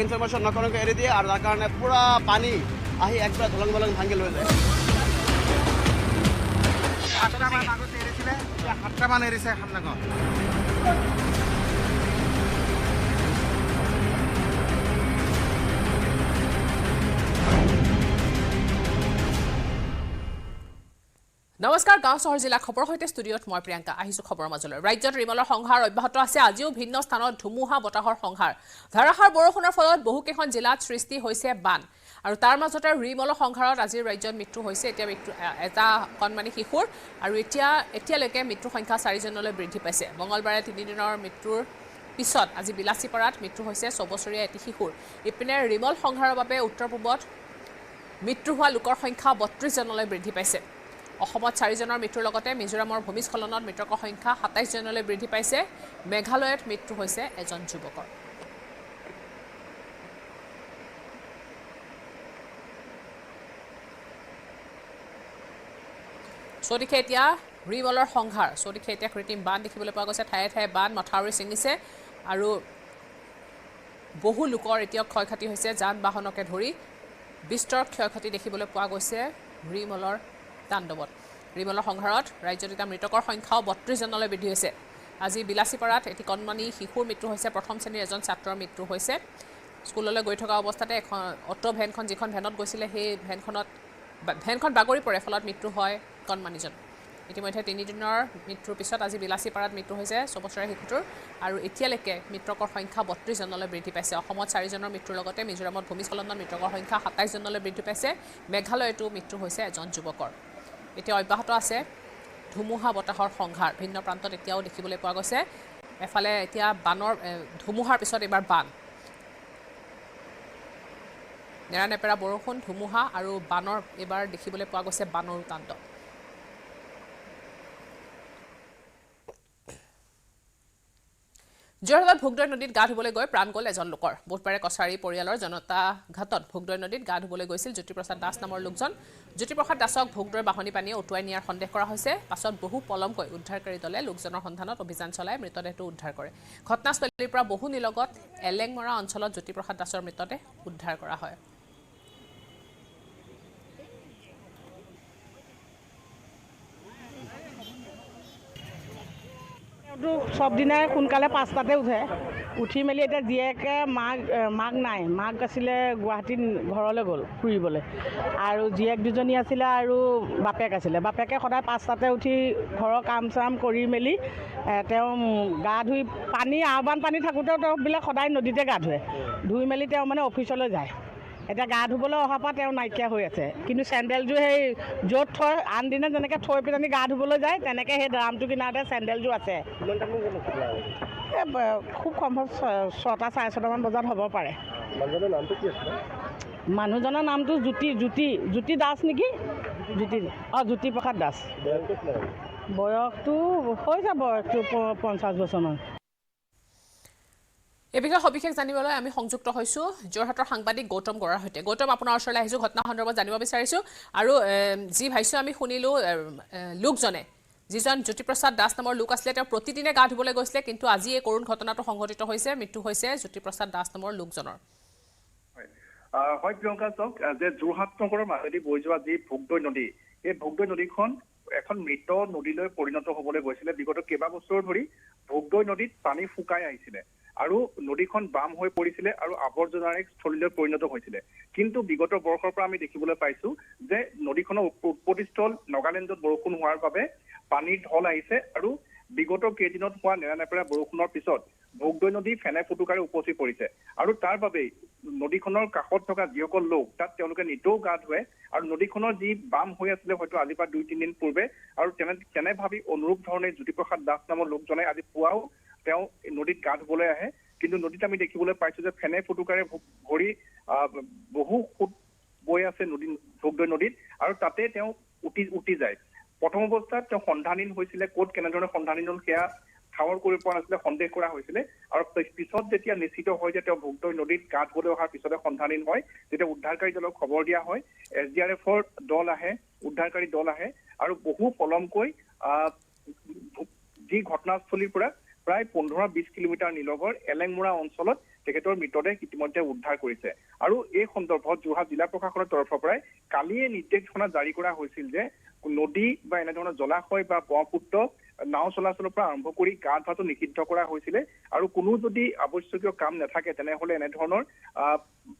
Information নকৰাকৈ এৰি দিয়ে আৰু তাৰ কাৰণে পুৰা পানী আহি একবাৰ ধলং ধলং ভাঙি লৈ যায় 7টামান আগতে এৰিছিলে 7টামান এৰিছে সামনাখন নমস্কাৰ গাঁও চহৰ জিলা খবৰ হৈতে ষ্টুডিঅত মই প্ৰিয়ংকা আহিছো খবৰ মাজলৈ ৰাজ্যত ৰিমলৰ সংহাৰ অব্যাহত আছে আজিও ভিন্ন স্থানত ধুমুহা বতাহৰ সংহাৰ ধাৰাসাৰ বৰষুণৰ ফলত বহুকেইখন জিলাত সৃষ্টি হৈছে বান আৰু তাৰ মাজতে ৰিমলৰ সংহাৰত আজিৰ ৰাজ্যত মৃত্যু হৈছে এতিয়া এটা কণমানি শিশুৰ আৰু এতিয়ালৈকে মৃত্যুৰ সংখ্যা 4 জনলৈ বৃদ্ধি পাইছে মঙলবাৰে 3 দিনৰ মৃত্যুৰ পিছত আজি বিলাসীপাৰাত মৃত্যু হৈছে 6 বছৰীয়া এটি শিশুৰ ইপিনে ৰিমল সংহাৰৰ বাবে উত্তৰ-পূবত মৃত্যু হোৱা লোকৰ সংখ্যা 32 জনলৈ বৃদ্ধি পাইছে অসমত 4 জনৰ মৃত্যুৰ লগতে মিজোৰামৰ ভূমিস্খলনত মৃতকৰ সংখ্যা 27 জনলৈ বৃদ্ধি পাইছে মেঘালয়ত মৃত্যু হৈছে এজন যুৱকৰ সদিখে এতিয়া ৰিমলৰ সংহাৰ সদিখে এতিয়া কৃত্ৰিম বান দেখিবলৈ পোৱা গৈছে ঠায়ে ঠায়ে বান মথাউৰি ছিঙিছে আৰু বহু লোকৰ এতিয়া ক্ষয়ক্ষতি হৈছে যান বাহনকে ধৰি বিস্তৰ ক্ষয়ক্ষতি দেখিবলৈ পোৱা গৈছে ৰিমলৰ তাণ্ডৱত ৰিমলৰ সংহাৰত ৰাজ্যত এতিয়া মৃতকৰ সংখ্যাও 32 জনলৈ বৃদ্ধি হৈছে আজি বিলাসীপাৰাত এটি কণমানি শিশুৰ মৃত্যু হৈছে প্ৰথম শ্ৰেণীৰ এজন ছাত্ৰৰ মৃত্যু হৈছে স্কুললৈ গৈ থকা অৱস্থাতে এখন অটো ভেনখন যিখন ভেনত গৈছিলে সেই ভেনখন বাগৰি পৰে ফলত মৃত্যু হয় কণমানিজন ইতিমধ্যে 3 দিনৰ মৃত্যুৰ পিছত আজি বিলাসীপাৰাত মৃত্যু হৈছে 6 বছৰীয়া শিশুটোৰ আৰু এতিয়ালৈকে মৃতকৰ সংখ্যা 32 জনলৈ বৃদ্ধি পাইছে অসমত 4 জনৰ মৃত্যুৰ লগতে মিজোৰামত ভূমিস্খলনত মৃতকৰ সংখ্যা 27 জনলৈ বৃদ্ধি পাইছে মেঘালয়তো মৃত্যু হৈছে এজন যুৱকৰ এতিয়া অব্যাহত আছে ধুমুহা বতাহৰ সংহাৰ ভিন্ন প্ৰান্তত এতিয়াও দেখিবলৈ পোৱা গৈছে এফালে এতিয়া বানৰ ধুমুহাৰ পিছত এবাৰ বান নেৰানেপেৰা বৰষুণ ধুমুহা আৰু বানৰ এবাৰ দেখিবলৈ পোৱা গৈছে বানৰ তাণ্ডৱ যোৰহাটত ভোগদৈ নদীত গা ধুবলৈ গৈ প্ৰাণ গ'ল এজন লোকৰ বুধবাৰে কছাৰী পৰিয়ালৰ জনতা ঘাটত ভোগদৈ নদীত গা ধুবলৈ গৈছিল জ্যোতিপ্ৰসাদ দাস নামৰ লোকজন জ্যোতিপ্ৰসাদ দাসক ভোগদৈৰ বাহনী পানীয়ে উটুৱাই নিয়াৰ সন্দেহ কৰা হৈছে পাছত বহু পলমকৈ উদ্ধাৰকাৰী দলে লোকজনৰ সন্ধানত অভিযান চলাই মৃতদেহটো উদ্ধাৰ কৰে ঘটনাস্থলীৰ পৰা বহু নিলগত এলেংমৰা অঞ্চলত জ্যোতিপ্ৰসাদ দাসৰ মৃতদেহ উদ্ধাৰ কৰা হয় সব দিনাই সোনকালে 5টাতে উঠে উঠি মেলি এতিয়া জীয়েকে মাক নাই মাক আছিলে গুৱাহাটীত ঘৰলৈ গ'ল ফুৰিবলৈ আৰু জীয়েক দুজনী আছিলে আৰু বাপেক আছিলে বাপেকে সদায় 5টাতে উঠি ঘৰৰ কাম চাম কৰি মেলি তেওঁ গা ধুই পানী আহ্বান পানী থাকোঁতেও তেওঁ বোলে সদায় নদীতে গা ধুই মেলি তেওঁ মানে অফিচলৈ যায় এতিয়া গা ধুবলৈ অহাৰ পৰা তেওঁ নাইকিয়া হৈ আছে কিন্তু চেণ্ডেলযোৰ সেই য'ত থয় আনদিনা যেনেকৈ থৈ পিনি গা ধুবলৈ যায় তেনেকৈ সেই ড্ৰামটো কিনাৰতে চেণ্ডেলযোৰ আছে খুব সম্ভৱ 6টা 6:30মান বজাত হ'ব পাৰে মানুহজনৰ নামটো জ্যোতি দাস নেকি জ্যোতিপ্ৰসাদ দাস বয়সটো হৈ যাব 50 বছৰমান এই বিষয়ে সবিশেষ জানিবলৈ আমি সংযুক্ত হৈছো যোৰহাটৰ সাংবাদিক গৌতম গৰাৰ সৈতে গৌতম আপোনাৰ ওচৰলৈ আহিছো ঘটনা সন্দৰ্ভত জানিব বিচাৰিছো আৰু যি ভাষ্য আমি শুনিলো লোকজনে যিজন জ্যোতিপ্ৰসাদ দাস নামৰ লোক আছিলে তেওঁ প্ৰতিদিনে গা ধুবলৈ গৈছিলে কিন্তু আজি এই কৰুণ ঘটনাটো সংঘটিত হৈছে মৃত্যু হৈছে জ্যোতিপ্ৰসাদ দাস নামৰ লোকজনৰ হয় প্ৰিয়ংকা চক যে যোৰহাট নগৰৰ মাজেদি বৈ যোৱা যি ভোগদৈ নদী এই ভোগদৈ নদীখন এখন মৃত নদীলৈ পৰিণত হ'বলৈ গৈছিলে বিগত কেইবা বছৰ ধৰি ভোগদৈ নদীত পানী শুকাই আহিছিলে আৰু নদীখন বাম হৈ পৰিছিলে আৰু আৱৰ্জনাৰ এক স্থলীলৈ পৰিণত হৈছিলে কিন্তু বিগত বৰ্ষৰ পৰা আমি দেখিবলৈ পাইছো যে নদীখনৰ উৎপত্তিস্থল নাগালেণ্ডত বৰষুণ হোৱাৰ বাবে পানীৰ ঢল আহিছে আৰু বিগত কেইদিনত হোৱা নেৰানেপেৰা বৰষুণৰ পিছত ভোগদৈ নদী ফেনে ফুটুকাৰে উপচি পৰিছে আৰু তাৰ বাবেই নদীখনৰ কাষত থকা যিসকল লোক তাত তেওঁলোকে নিতৌ গা ধুৱে আৰু নদীখনৰ যি বাম হৈ আছিলে হয়তো আজিৰ পৰা 2-3 দিন পূৰ্বে আৰু তেনে ভাবি অনুৰূপ ধৰণে জ্যোতিপ্ৰসাদ দাস নামৰ লোকজনে আজি পুৱাও তেওঁ নদীত গা ধুবলৈ আহে কিন্তু নদীত আমি দেখিবলৈ পাইছো যে ফেনে ফুটুকাৰে ভৰি বহু ফুট বৈ আছে ভোগদৈ নদীত আৰু তাতে তেওঁ উটি যায় প্ৰথম অৱস্থাত তেওঁ সন্ধানহীন হৈছিলে ক'ত কেনেধৰণে সন্ধানহীন হ'ল সেয়া ঠাৱৰ কৰিব পৰা নাছিলে সন্দেহ কৰা হৈছিলে আৰু পিছত যেতিয়া নিশ্চিত হয় যে তেওঁ ভোগদৈ নদীত গা ধুবলৈ অহাৰ পিছতে সন্ধানহীন হয় তেতিয়া উদ্ধাৰকাৰী দলক খবৰ দিয়া হয় SDRFৰ দল আহে উদ্ধাৰকাৰী দল আহে আৰু বহু পলমকৈ যি ঘটনাস্থলীৰ পৰা প্ৰায় 15-20 কিলোমিটাৰ নিলগৰ এলেংমৰা অঞ্চলত তেখেতৰ মৃতদেহ ইতিমধ্যে উদ্ধাৰ কৰিছে আৰু এই সন্দৰ্ভত যোৰহাট জিলা প্ৰশাসনৰ তৰফৰ পৰাই কালিয়ে নিৰ্দেশনা জাৰি কৰা হৈছিল যে নদী বা এনেধৰণৰ জলাশয় বা ব্ৰহ্মপুত্ৰ নাও চলাচলৰ পৰা আৰম্ভ কৰি গা ধোৱাটো নিষিদ্ধ কৰা হৈছিলে আৰু কোনো যদি আৱশ্যকীয় কাম নাথাকে তেনেহলে এনেধৰণৰ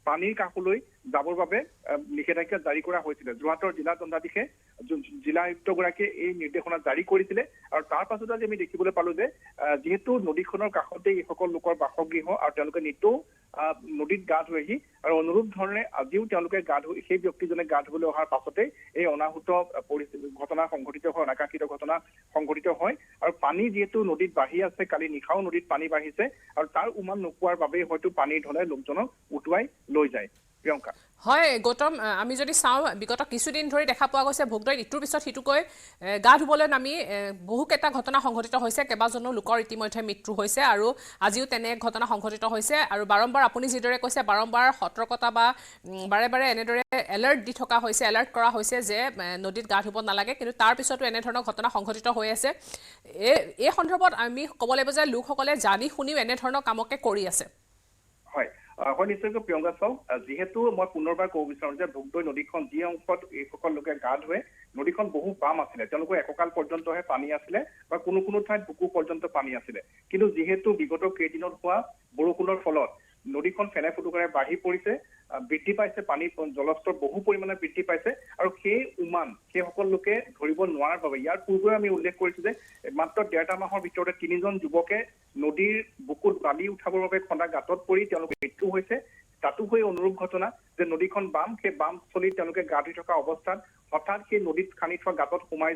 পানীৰ কাষলৈ যাবৰ বাবে নিষেধাজ্ঞা জাৰি কৰা হৈছিলে। যোৰহাটৰ জিলা দণ্ডাধীশে জিলা আয়ুক্তগৰাকীয়ে এই নিৰ্দেশনা জাৰি কৰিছিলে আৰু তাৰ পাছতে আজি আমি দেখিবলৈ পালো যে যিহেতু নদীখনৰ কাষতে এইসকল লোকৰ বাসগৃহ আৰু তেওঁলোকে নিতৌ নদীত গা ধুৱেহি আৰু অনুৰূপ ধৰণে আজিও তেওঁলোকে সেই ব্যক্তিজনে গা ধুবলৈ অহাৰ পাছতে এই অনাহুত ঘটনা সংঘটিত হয়, অনাকাংক্ষিত ঘটনা সংঘটিত হয় আৰু পানী যিহেতু নদীত বাঢ়ি আছে, কালি নিশাও নদীত পানী বাঢ়িছে আৰু তাৰ উমান নোপোৱাৰ বাবেই হয়তো পানীৰ ঢলে লোকজনক উটুৱাই লৈ যায়। প্ৰিয়ংকা। হয় গৌতম, আমি যদি চাওঁ বিগত কিছুদিন ধৰি দেখা পোৱা গৈছে ভোগদৈত ইটোৰ পিছত সিটোকৈ গা ধুবলৈ নামি বহুকেইটা ঘটনা সংঘটিত হৈছে, কেইবাজনো লোকৰ ইতিমধ্যে মৃত্যু হৈছে আৰু আজিও তেনে ঘটনা সংঘটিত হৈছে আৰু বাৰম্বাৰ আপুনি যিদৰে কৈছে বাৰম্বাৰ সতৰ্কতা বা বাৰে বাৰে এনেদৰে এলাৰ্ট দি থকা হৈছে, এলাৰ্ট কৰা হৈছে যে নদীত গা ধুব নালাগে, কিন্তু তাৰ পিছতো এনেধৰণৰ ঘটনা সংঘটিত হৈ আছে। এই সন্দৰ্ভত আমি ক'ব লাগিব যে লোকসকলে জানি শুনিও এনেধৰণৰ কামকে কৰি আছে। হয় হয় নিশ্চয়কৈ প্ৰিয়ংকা চাওক, যিহেতু মই পুনৰবাৰ ক'ব বিচাৰো যে ভোগদৈ নদীখন যি অংশত এইসকল লোকে গা ধুৱে নদীখন বহু বাম আছিলে, তেওঁলোকৰ এককাল পৰ্যন্তহে পানী আছিলে বা কোনো ঠাইত বুকু পৰ্যন্ত পানী আছিলে, কিন্তু যিহেতু বিগত কেইদিনত হোৱা বৰষুণৰ ফলত নদীখন ফেনে ফুটুকাৰে বাঢ়ি পৰিছে, বৃদ্ধি পাইছে, পানীৰ জলস্তৰ বহু পৰিমাণে বৃদ্ধি পাইছে আৰু সেই উমান সেইসকল লোকে ধৰিব নোৱাৰাৰ বাবে ইয়াৰ পূৰ্বে আমি উল্লেখ কৰিছো যে মাত্ৰ 1.5 মাহৰ ভিতৰতে 3জন যুৱকে নদীৰ বুকুত বালি উঠাবৰ বাবে খন্দা গাঁতত পৰি তেওঁলোকৰ মৃত্যু হৈছে। তাতো হৈ অনুৰূপ ঘটনা যে নদীখন সেই বামস্থলীত তেওঁলোকে গা ধুই থকা অৱস্থাত হঠাৎ সেই নদীত খান্দি থোৱা গাঁতত সোমাই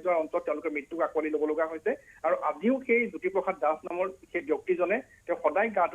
যোৱাৰ অন্তত তেওঁলোকে মৃত্যুক আঁকোৱালি ল'ব লগা হৈছে আৰু আজিও সেই জ্যোতিপ্ৰসাদ দাস নামৰ সেই ব্যক্তিজনে তেওঁ সদায় গা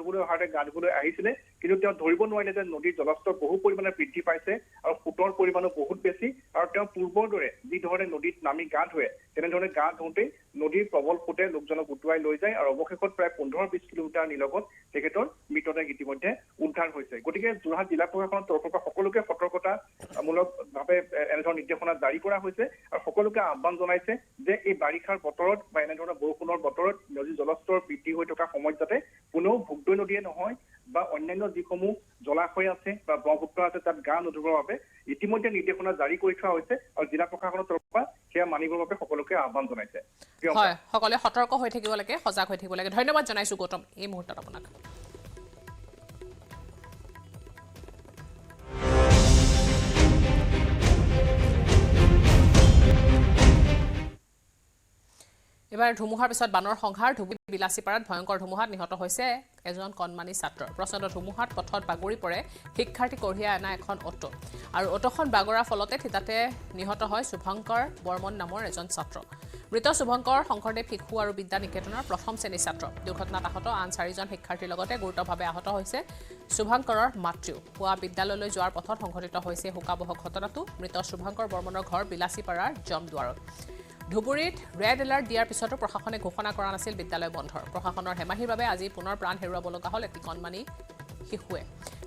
ধুবলৈ আহিছিলে, কিন্তু তেওঁ ধৰিব নোৱাৰিলে যে নদীৰ জলস্তৰ বহু পৰিমাণে বৃদ্ধি পাইছে আৰু সোঁতৰ পৰিমাণো বহুত বেছি আৰু তেওঁ পূৰ্বৰ দৰে যিধৰণে নদীত নামি গা ধুৱে তেনেধৰণে গা ধুওঁতেই নদীৰ প্ৰবল সোঁতে লোকজনক উটুৱাই লৈ যায় আৰু অৱশেষত প্ৰায় 15-20 কিলোমিটাৰ নিলগত তেখেতৰ মৃতদেহ ইতিমধ্যে উদ্ধাৰ হৈছে। গতিকে যোৰহাট জিলা প্ৰশাসনৰ তৰফৰ পৰা সকলোকে সতৰ্কতামূলকভাৱে এনেধৰণৰ নিৰ্দেশনা জাৰি কৰা হৈছে আৰু সকলোকে আহ্বান জনাইছে যে এই বাৰিষাৰ বতৰত বা এনেধৰণৰ বৰষুণৰ বতৰত নদীৰ জলস্তৰ বৃদ্ধি হৈ থকা সময়ত যাতে কোনেও ভোগদৈ নদীয়ে নহয় বা অন্যান্য যিসমূহ জলাশয় আছে বা ব্ৰহ্মপুত্ৰ আছে তাত গা নুধুবৰ বাবে ইতিমধ্যে নিৰ্দেশনা জাৰি কৰি থোৱা হৈছে আৰু জিলা প্ৰশাসনৰ তৰফৰ পৰা সেয়া মানিবৰ বাবে সকলোকে আহ্বান জনাইছে। হয়, সকলোৱে সতৰ্ক হৈ থাকিব লাগে, সজাগ হৈ থাকিব লাগে। ধন্যবাদ জনাইছো গৌতম এই মুহূৰ্তত আপোনাক। এবাৰ ধুমুহাৰ পিছত বানৰ সংহাৰ, ধুবুৰী বিলাচীপাৰাত ভয়ংকৰ ধুমুহাত নিহত হৈছে এজন কণমানি ছাত্ৰ। প্ৰচণ্ড ধুমুহাত পথত বাগৰি পৰে শিক্ষাৰ্থী কঢ়িয়াই অনা এখন অটো আৰু অটোখন বাগৰাৰ ফলতে থিতাতে নিহত হয় শুভংকৰ বৰ্মন নামৰ এজন ছাত্ৰ। মৃত শুভংকৰ শংকৰদেৱ শিশু আৰু বিদ্যা নিকেতনৰ 1ম শ্ৰেণীৰ ছাত্ৰ। দুৰ্ঘটনাত আহত আন 4জন শিক্ষাৰ্থীৰ লগতে গুৰুতৰভাৱে আহত হৈছে শুভংকৰৰ মাতৃও। পুৱা বিদ্যালয়লৈ যোৱাৰ পথত সংঘটিত হৈছে শোকাবহ ঘটনাটো। মৃত শুভংকৰ বৰ্মনৰ ঘৰ বিলাচীপাৰাৰ জমদুৱাৰত। ধুবুৰীত ৰেড এলাৰ্ট দিয়াৰ পিছতো প্ৰশাসনে ঘোষণা কৰা নাছিল বিদ্যালয় বন্ধৰ। প্ৰশাসনৰ হেমাহিৰ বাবে আজি পুনৰ প্ৰাণ হেৰুৱাব লগা হ'ল এটি কণমানি শিশুৱে।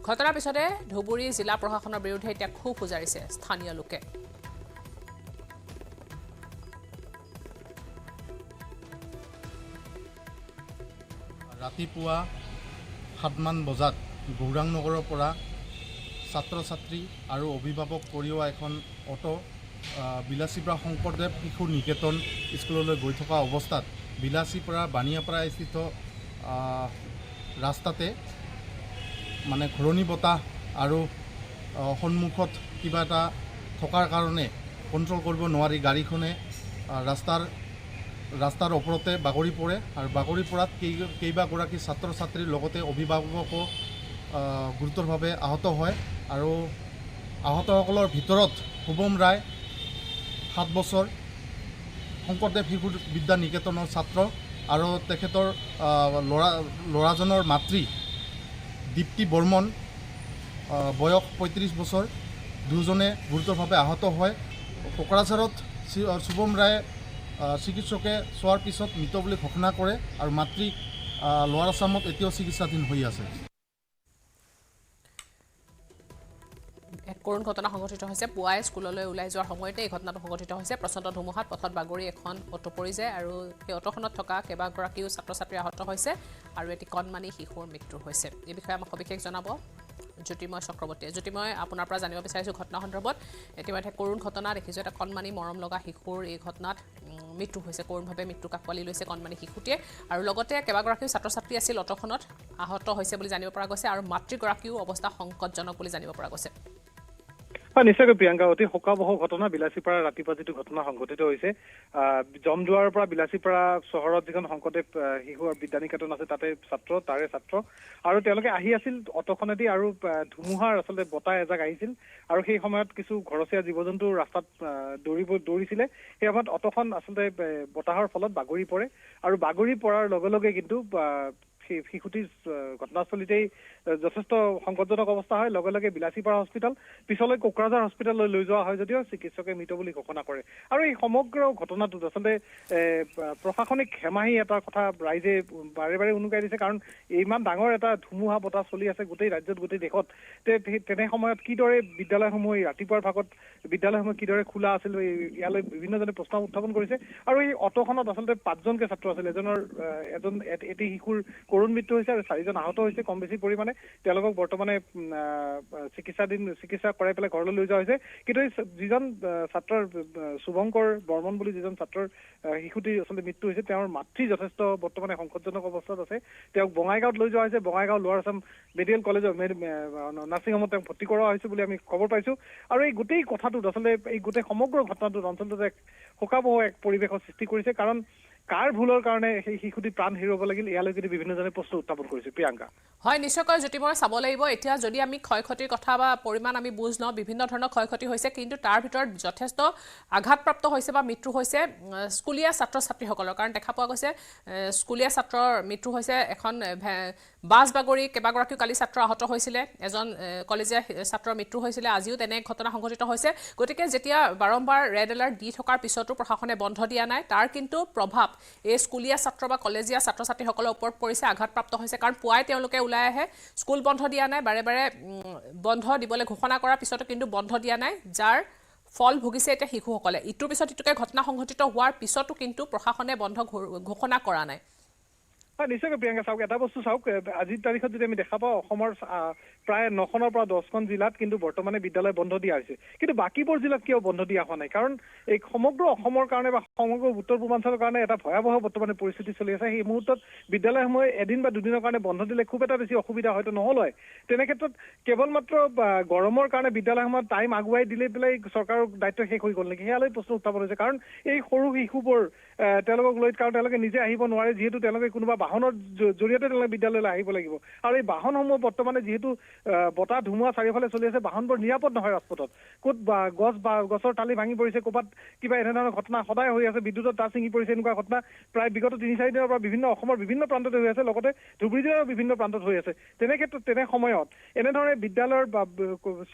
ঘটনাৰ পিছতে ধুবুৰী জিলা প্ৰশাসনৰ বিৰুদ্ধে এতিয়া ক্ষোভ উজাৰিছে স্থানীয় লোকে। ৰাতিপুৱা 7মান বজাত গৌৰাং নগৰৰ পৰা ছাত্ৰ ছাত্ৰী আৰু অভিভাৱক কঢ়িওৱা এখন অটো বিলাচীপাৰা শংকৰদেৱ শিশু নিকেতন স্কুললৈ গৈ থকা অৱস্থাত বিলাচীপাৰা বানিয়াপাৰা স্থিত ৰাস্তাতে মানে ঘূৰণি বতাহ আৰু সন্মুখত কিবা এটা থকাৰ কাৰণে কণ্ট্ৰল কৰিব নোৱাৰি গাড়ীখনে ৰাস্তাৰ ওপৰতে বাগৰি পৰে আৰু বাগৰি পৰাত কেইবাগৰাকী ছাত্ৰ ছাত্ৰীৰ লগতে অভিভাৱকো গুৰুতৰভাৱে আহত হয় আৰু আহতসকলৰ ভিতৰত শুভম ৰায় 7 বছৰ শংকৰদেৱ শিশু বিদ্যা নিকেতনৰ ছাত্ৰ আৰু তেখেতৰ ল'ৰাজনৰ মাতৃ দীপ্তি বৰ্মন বয়স 35 বছৰ, দুজনে গুৰুতৰভাৱে আহত হয়। কোকৰাঝাৰত শুভম ৰায়ে চিকিৎসকে চোৱাৰ পিছত মৃত বুলি ঘোষণা কৰে আৰু মাতৃক লোৱাৰ আছামত এতিয়াও চিকিৎসাধীন হৈ আছে। এক কৰুণ ঘটনা সংঘটিত হৈছে। পুৱাই স্কুললৈ ওলাই যোৱাৰ সময়তে এই ঘটনাটো সংঘটিত হৈছে। প্ৰচণ্ড ধুমুহাত পথত বাগৰি এখন অটো পৰি যায় আৰু সেই অটোখনত থকা কেইবাগৰাকীও ছাত্ৰ ছাত্ৰী আহত হৈছে আৰু এটি কণমানি শিশুৰ মৃত্যু হৈছে। এই বিষয়ে আমাক সবিশেষ জনাব জ্যোতিময় চক্ৰৱৰ্তীয়ে। জ্যোতিময়, আপোনাৰ পৰা জানিব বিচাৰিছোঁ ঘটনা সন্দৰ্ভত। ইতিমধ্যে কৰুণ ঘটনা দেখিছোঁ, এটা কণমানি মৰম লগা শিশুৰ এই ঘটনাত মৃত্যু হৈছে, কৰুণভাৱে মৃত্যুক আঁকোৱালি লৈছে কণমানি শিশুটিয়ে। আৰু লগতে কেইবাগৰাকীও ছাত্ৰ ছাত্ৰী আছিল অটোখনত, আহত হৈছে বুলি জানিব পৰা গৈছে, আৰু মাতৃগৰাকীও অৱস্থা সংকটজনক বুলি জানিব পৰা গৈছে। হয়, নিশ্চয়কৈ প্ৰিয়ংকা, অতি শোকাবহ ঘটনা। বিলাচীপাৰা ৰাতিপুৱা যিটো ঘটনা সংঘটিত হৈছে, জমদুৱাৰৰ পৰা বিলাচীপাৰা চহৰত যিখন শংকৰদেৱ শিশু বিদ্যানিকেতন আছে তাৰে ছাত্ৰ, আৰু তেওঁলোকে আহি আছিল অটোখনেদি, আৰু ধুমুহাৰ আচলতে বতাহ এজাক আহিছিল, আৰু সেই সময়ত কিছু ঘৰচীয়া জীৱ জন্তু ৰাস্তাত দৌৰিছিলে। সেই সময়ত অটোখন আচলতে বতাহৰ ফলত বাগৰি পৰে, আৰু বাগৰি পৰাৰ লগে লগে কিন্তু শিশুটিৰ ঘটনাস্থলীতেই যথেষ্ট সংকটজনক অৱস্থা হয়। লগে লগে বিলাচীপাৰা হস্পিটেল, পিছলৈ কোকৰাঝাৰ হস্পিটেললৈ লৈ যোৱা হয় যদিও চিকিৎসকে মৃত বুলি ঘোষণা কৰে। আৰু এই সমগ্ৰ ঘটনাটোত আচলতে প্ৰশাসনিক হেমাহি এটা কথা ৰাইজে বাৰে বাৰে উনুকাই দিছে, কাৰণ ইমান ডাঙৰ এটা ধুমুহা বতাহ চলি আছে গোটেই ৰাজ্যত, গোটেই দেশত। তেনে সময়ত কিদৰে বিদ্যালয়সমূহ ৰাতিপুৱাৰ ভাগত বিদ্যালয়সমূহ কিদৰে খোলা আছিল, ইয়ালৈ বিভিন্নজনে প্ৰশ্ন উত্থাপন কৰিছে। আৰু এই অটোখনত আচলতে 5জনকে ছাত্ৰ আছিল, এটি শিশুৰ কৰুণ মৃত্যু হৈছে আৰু 4জন আহত হৈছে কম বেছি পৰিমাণে। তেওঁলোকক বৰ্তমানে চিকিৎসা কৰাই পেলাই ঘৰলৈ লৈ যোৱা হৈছে। কিন্তু এই যিজন ছাত্ৰৰ শুভংকৰ বৰ্মন বুলি যিজন ছাত্ৰৰ শিশুটিৰ আচলতে মৃত্যু হৈছে, তেওঁৰ মাতৃ যথেষ্ট বৰ্তমানে সংকটজনক অৱস্থাত আছে। তেওঁক বঙাইগাঁৱত লৈ যোৱা হৈছে, বঙাইগাঁও লোৱাৰ আছাম মেডিকেল কলেজৰ নাৰ্ছিং হোমত তেওঁক ভৰ্তি কৰোৱা হৈছে বুলি আমি খবৰ পাইছোঁ। আৰু এই গোটেই কথাটোত আচলতে এই গোটেই সমগ্ৰ ঘটনাটোত অঞ্চলটোত এক শোকাবহ এক পৰিৱেশৰ সৃষ্টি কৰিছে। কাৰণ কাৰ ভুলৰ কাৰণে সেই শিশুটি প্ৰাণ হেৰুৱাব লাগিল, ইয়ালৈ কিন্তু বিভিন্নজনে প্ৰশ্ন উত্থাপন কৰিছে। প্ৰিয়ংকা, হয়, নিশ্চয়কৈ জ্যোতিময়, চাব লাগিব এতিয়া যদি আমি ক্ষয়ক্ষতিৰ কথা বা পৰিমাণ আমি বুজ লওঁ, বিভিন্ন ধৰণৰ ক্ষয়ক্ষতি হৈছে, কিন্তু তাৰ ভিতৰত যথেষ্ট আঘাতপ্ৰাপ্ত হৈছে বা মৃত্যু হৈছে স্কুলীয়া ছাত্ৰ ছাত্ৰীসকলৰ। কাৰণ দেখা পোৱা গৈছে স্কুলীয়া ছাত্ৰৰ মৃত্যু হৈছে, এখন বাছ বাগৰি কেইবাগৰাকীও কালি ছাত্ৰ আহত হৈছিলে, এজন কলেজীয়া ছাত্ৰৰ মৃত্যু হৈছিলে, আজিও তেনে ঘটনা সংঘটিত হৈছে। গতিকে যেতিয়া বাৰম্বাৰ ৰেড এলাৰ্ট দি থকাৰ পিছতো প্ৰশাসনে বন্ধ দিয়া নাই, তাৰ কিন্তু প্ৰভাৱ এই স্কুলীয়া ছাত্ৰ বা কলেজীয়া ছাত্ৰ ছাত্ৰীসকলৰ ওপৰত পৰিছে, আঘাতপ্ৰাপ্ত হৈছে। কাৰণ পুৱাই তেওঁলোকে ওলাই আহে, স্কুল বন্ধ দিয়া নাই, বাৰে বাৰে বন্ধ দিবলৈ ঘোষণা কৰাৰ পিছতো কিন্তু বন্ধ দিয়া নাই, যাৰ ফল ভুগিছে এতিয়া শিশুসকলে। ইটোৰ পিছত ইটোকে ঘটনা সংঘটিত হোৱাৰ পিছতো কিন্তু প্ৰশাসনে বন্ধ ঘোষণা কৰা নাই। হয়, নিশ্চয়কৈ প্ৰিয়ংকা, চাওক এটা বস্তু চাওক, আজিৰ তাৰিখত যদি আমি দেখা পাওঁ অসমৰ প্ৰায় 9খনৰ পৰা 10খন জিলাত কিন্তু বৰ্তমানে বিদ্যালয় বন্ধ দিয়া হৈছে, কিন্তু বাকীবোৰ জিলাত কিয় বন্ধ দিয়া হোৱা নাই? কাৰণ এই সমগ্ৰ অসমৰ কাৰণে বা সমগ্ৰ উত্তৰ পূৰ্বাঞ্চলৰ কাৰণে এটা ভয়াৱহ বৰ্তমানে পৰিস্থিতি চলি আছে। সেই মুহূৰ্তত বিদ্যালয়সমূহে এদিন বা দুদিনৰ কাৰণে বন্ধ দিলে খুব এটা বেছি অসুবিধা হয়তো নহ'ল হয়। তেনে ক্ষেত্ৰত কেৱল মাত্ৰ গৰমৰ কাৰণে বিদ্যালয়সমূহত টাইম আগুৱাই দিলে পেলাই চৰকাৰৰ দায়িত্ব শেষ হৈ গ'ল নেকি, সেয়ালৈ প্ৰশ্ন উত্থাপন হৈছে। কাৰণ এই সৰু শিশুবোৰ তেওঁলোকক লৈ, কাৰণ তেওঁলোকে নিজে আহিব নোৱাৰে, যিহেতু তেওঁলোকে কোনোবা বাহনৰ জৰিয়তে তেওঁলোকে বিদ্যালয়লৈ আহিব লাগিব। আৰু এই বাহনসমূহ বৰ্তমানে যিহেতু বতাহ ধুমুহা চাৰিওফালে চলি আছে, বাহনবোৰ নিৰাপদ নহয় ৰাজপথত। ক'ত গছৰ টালি ভাঙি পৰিছে, ক'ৰবাত কিবা এনেধৰণৰ ঘটনা সদায় হৈ আছে, বিদ্যুতৰ তাঁৰ ছিঙি পৰিছে, এনেকুৱা ঘটনা প্ৰায় বিগত 3-4 দিনৰ পৰা অসমৰ বিভিন্ন প্ৰান্ততে হৈ আছে, লগতে ধুবুৰী জিলাৰ বিভিন্ন প্ৰান্তত হৈ আছে। তেনে ক্ষেত্ৰত তেনে সময়ত এনেধৰণে বিদ্যালয়ৰ বা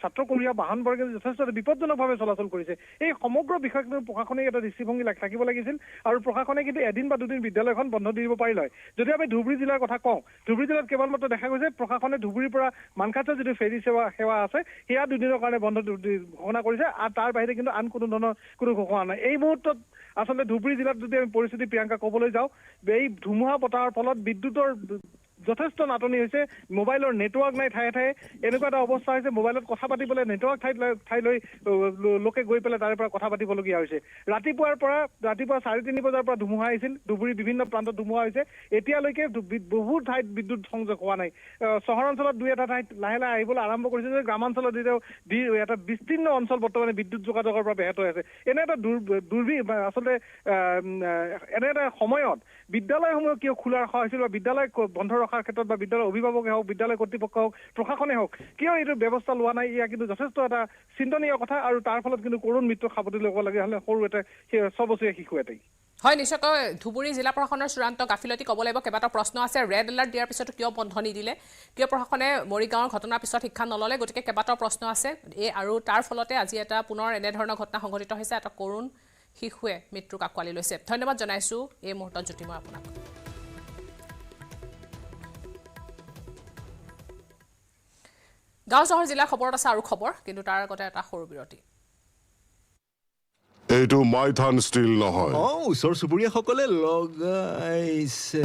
ছাত্ৰ কঢ়িয়া বাহনবোৰ কিন্তু যথেষ্ট বিপদজনকভাৱে চলাচল কৰিছে। এই সমগ্ৰ বিষয়টো প্ৰশাসনে এটা দৃষ্টিভংগী থাকিব লাগিছিল, আৰু প্ৰশাসনে কিন্তু এদিন বা দুদিন বিদ্যালয়খন বন্ধ দি দিব পাৰিলে হয়। যদি আমি ধুবুৰী জিলাৰ কথা কওঁ, ধুবুৰী জিলাত কেৱল মাত্ৰ দেখা গৈছে প্ৰশাসনে ধুবুৰীৰ পৰা মানকাছৰ যিটো ফেৰী সেৱা আছে, সেয়া 2 দিনৰ কাৰণে বন্ধ ঘোষণা কৰিছে, আৰু তাৰ বাহিৰে কিন্তু আন কোনো ধৰণৰ কোনো ঘোষণা নাই। এই মুহূৰ্তত আচলতে ধুবুৰী জিলাত যদি আমি পৰিস্থিতি প্ৰিয়ংকা ক'বলৈ যাওঁ, এই ধুমুহা বতাহৰ ফলত বিদ্যুতৰ যথেষ্ট নাটনি হৈছে, মোবাইলৰ নেটৱৰ্ক নাই ঠায়ে ঠায়ে, এনেকুৱা এটা অৱস্থা হৈছে মোবাইলত কথা পাতিবলৈ নেটৱৰ্ক ঠাইলৈ লোকে গৈ পেলাই তাৰে পৰা কথা পাতিবলগীয়া হৈছে। ৰাতিপুৱা 3:30 বজাৰ পৰা ধুমুহা আহিছিল, ধুবুৰীৰ বিভিন্ন প্ৰান্তত ধুমুহা হৈছে, এতিয়ালৈকে বহু ঠাইত বিদ্যুৎ সংযোগ হোৱা নাই। চহৰ অঞ্চলত 2-এটা ঠাইত লাহে লাহে আহিবলৈ আৰম্ভ কৰিছে, যে গ্ৰামাঞ্চলত এটা বিস্তীৰ্ণ অঞ্চল বৰ্তমানে বিদ্যুৎ যোগাযোগৰ পৰা ব্যাহত হৈ আছে। এনে এটা আচলতে এনে এটা সময়ত বিদ্যালয়সমূহ কিয় খোলা ৰখা হৈছিল, বা বিদ্যালয় বন্ধ ৰখাৰ ক্ষেত্ৰত বা বিদ্যালয়ৰ অভিভাৱকে হওক, বিদ্যালয় কৰ্তৃপক্ষ হওক, প্ৰশাসনে হওক, কিয় এইটো ব্যৱস্থা লোৱা নাই, এয়া কিন্তু যথেষ্ট এটা চিন্তনীয় কথা। আৰু তাৰ ফলত কিন্তু কৰুণ মৃত্যু সাৱটি ল'ব লগা হ'লে সৰু এটা 6 বছৰীয়া শিশু এটাই। হয়, নিশ্চয়কৈ ধুবুৰী জিলা প্ৰশাসনৰ চূড়ান্ত গাফিলতি ক'ব লাগিব। কেইবাটাও প্ৰশ্ন আছে, ৰেড এলাৰ্ট দিয়াৰ পিছতো কিয় বন্ধ নিদিলে, কিয় প্ৰশাসনে মৰিগাঁৱৰ ঘটনাৰ পিছত শিক্ষা নল'লে, গতিকে কেইবাটাও প্ৰশ্ন আছে। আৰু তাৰ ফলতে আজি এটা পুনৰ এনেধৰণৰ ঘটনা সংঘটিত হৈছে, এটা কৰুণ শিশুৱে মৃত্যুক আঁকোৱালি লৈছে। ধন্যবাদ জনাইছোঁ এই মুহূৰ্তত জ্যোতিময় আপোনাক। গাঁও চহৰ জিলাৰ খবৰত আছে আৰু খবৰ, কিন্তু তাৰ আগতে এটা সৰু বিৰতি। এইটো মাইথান ষ্টিল নহয়। ওচৰ চুবুৰীয়াসকলে লগাইছে।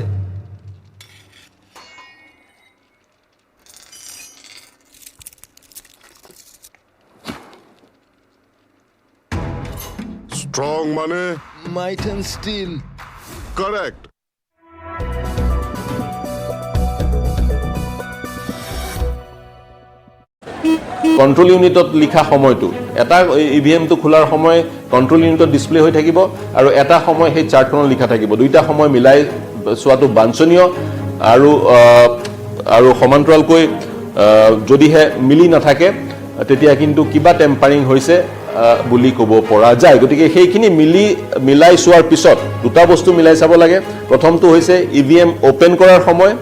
Strong মানে might and steel. correct. Control ইউনিটত লিখা সময়টো এটা ইভিএমটো খোলাৰ সময় কন্ট্ৰোল ইউনিটত ডিসপ্লে হৈ থাকিব আৰু এটা সময় সেই চাৰ্টখনত লিখা থাকিব দুইটা সময় মিলাই চোৱাটো বাঞ্ছনীয় আৰু আৰু সমান্তৰালকৈ যদিহে মিলি নাথাকে তেতিয়া কিন্তু কিবা টেম্পাৰিং হৈছে বুলি ক'ব পৰা যায় গতিকে সেইখিনি মিলাই চোৱাৰ পিছত দুটা বস্তু মিলাই চাব লাগে প্ৰথমটো হৈছে ইভিএম ওপেন কৰাৰ সময়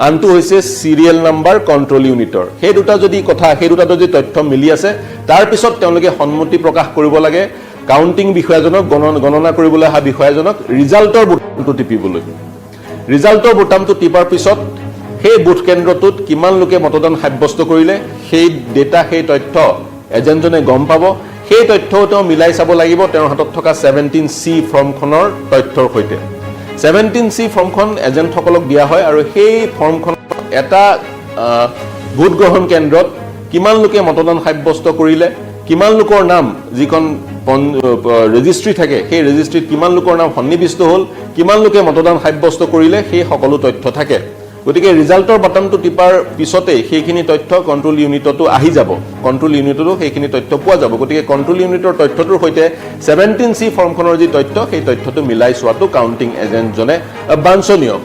আনটো হৈছে সিৰিয়েল নাম্বাৰ কন্ট্ৰোল ইউনিটৰ সেই দুটা যদি তথ্য মিলি আছে তাৰ পিছত তেওঁলোকে সন্মতি প্ৰকাশ কৰিব লাগে কাউন্টিং বিষয়াজনক গণনা কৰিবলৈ অহা বিষয়াজনক ৰিজাল্টৰ বুটামটো টিপিবলৈ ৰিজাল্টৰ বুটামটো টিপাৰ পিছত সেই বুথ কেন্দ্ৰটোত কিমান লোকে মতদান সাব্যস্ত কৰিলে সেই ডেটা সেই তথ্য এজেণ্টজনে গম পাব সেই তথ্যও মিলাই চাব লাগিব তেওঁৰ হাতত থকা 17C ফৰ্মখনৰ তথ্যৰ সৈতে 17C ফৰ্মখন এজেণ্টসকলক দিয়া হয় আৰু সেই ফৰ্মখনত এটা ভোট গ্ৰহণ কেন্দ্ৰত কিমান লোকে মতদান সাব্যস্ত কৰিলে কিমান লোকৰ নাম যিখন ৰেজিষ্ট্ৰি থাকে সেই ৰেজিষ্ট্ৰিত কিমান লোকৰ নাম সন্নিবিষ্ট হ'ল কিমান লোকে মতদান সাব্যস্ত কৰিলে সেই সকলো তথ্য থাকে গতিকে ৰিজাল্টৰ বাটনটো টিপাৰ পিছতে সেইখিনি তথ্য কন্ট্ৰোল ইউনিটতো আহি যাব কন্ট্ৰোল ইউনিটতো সেইখিনি তথ্য পোৱা যাব গতিকে কন্ট্ৰোল ইউনিটৰ তথ্যটোৰ সৈতে 17C ফৰ্মখনৰ যি তথ্য সেই তথ্যটো মিলাই চোৱাটো কাউন্টিং এজেণ্টজনে বাঞ্ছনীয়